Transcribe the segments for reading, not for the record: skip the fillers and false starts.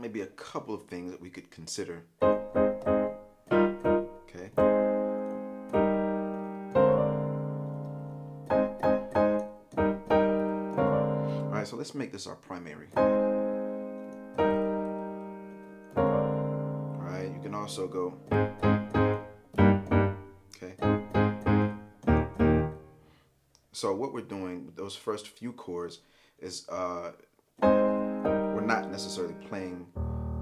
maybe a couple of things that we could consider. Okay. All right, so let's make this our primary. All right, you can also go. Okay. So what we're doing with those first few chords is we're not necessarily playing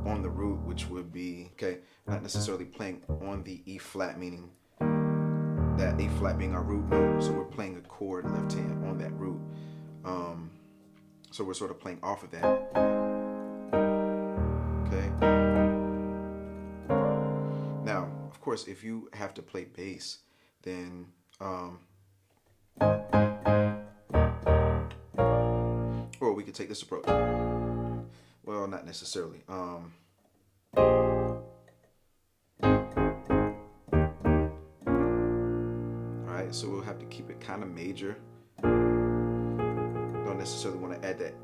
on the root, which would be, okay, not necessarily playing on the E flat, meaning that A flat being our root note. So we're playing a chord left hand on that root. So we're sort of playing off of that. Okay. Now, of course, if you have to play bass, then or we could take this approach. Well, not necessarily. Alright, so we'll have to keep it kind of major. Don't necessarily want to add that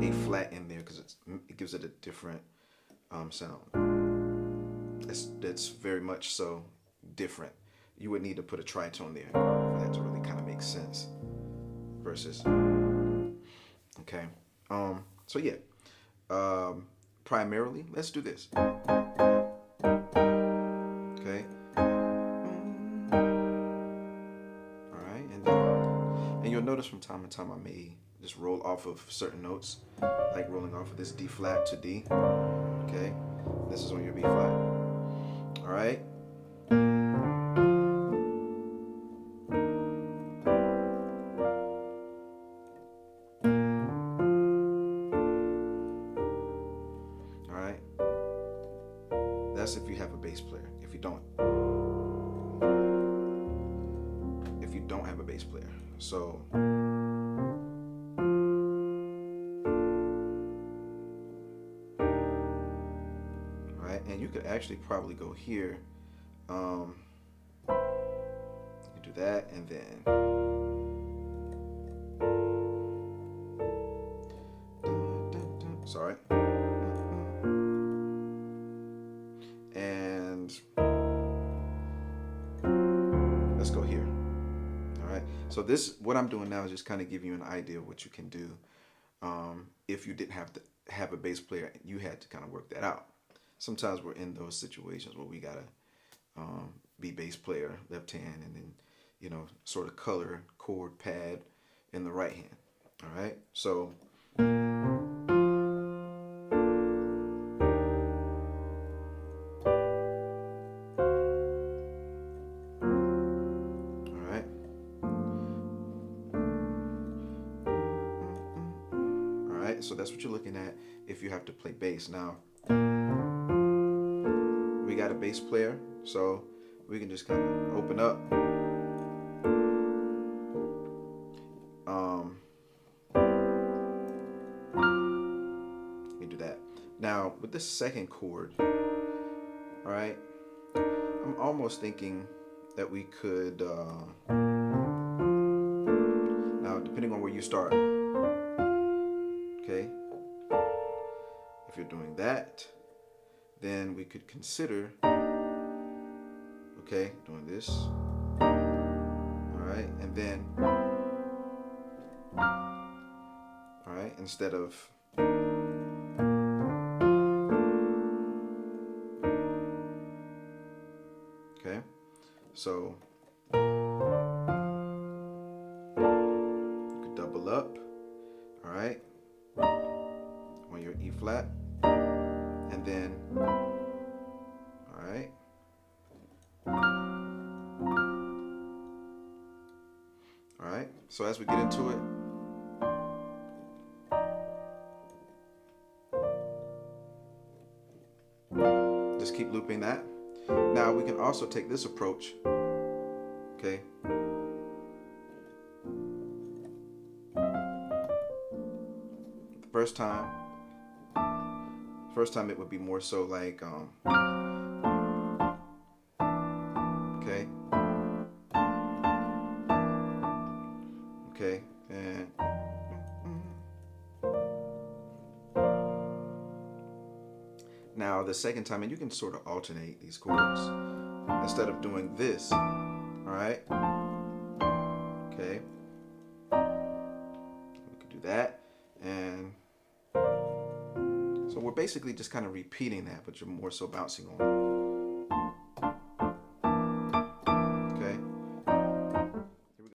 A flat in there because it gives it a different sound. That's very much so different. You would need to put a tritone there for that to really kind of make sense. Versus, okay. So yeah. Primarily, let's do this. Okay. Alright, and you'll notice from time to time I may just roll off of certain notes, like rolling off of this D flat to D. Okay. This is on your B flat. Alright. That's if you have a bass player. If you don't have a bass player. So right, and you could actually probably go here. You do that and then sorry. Let's go here. All right. So this, what I'm doing now is just kind of give you an idea of what you can do if you didn't have to have a bass player. You had to kind of work that out. Sometimes we're in those situations where we gotta be bass player left hand, and then sort of color chord pad in the right hand. All right. So. So that's what you're looking at if you have to play bass. Now, we got a bass player, so we can just kind of open up. You do that. Now, with this second chord, all right, I'm almost thinking that we could, now, depending on where you start, okay, if you're doing that, then we could consider, okay, doing this, all right, and then, all right, instead of, okay, so you could double up, all right, on your E flat, and then, all right, all right, so as we get into it, just keep looping that. Now we can also take this approach, okay, the first time it would be more so like okay, okay, and Now the second time, and you can sort of alternate these chords instead of doing this. All right. Okay. We could do that, and so we're basically just kind of repeating that, but you're more so bouncing on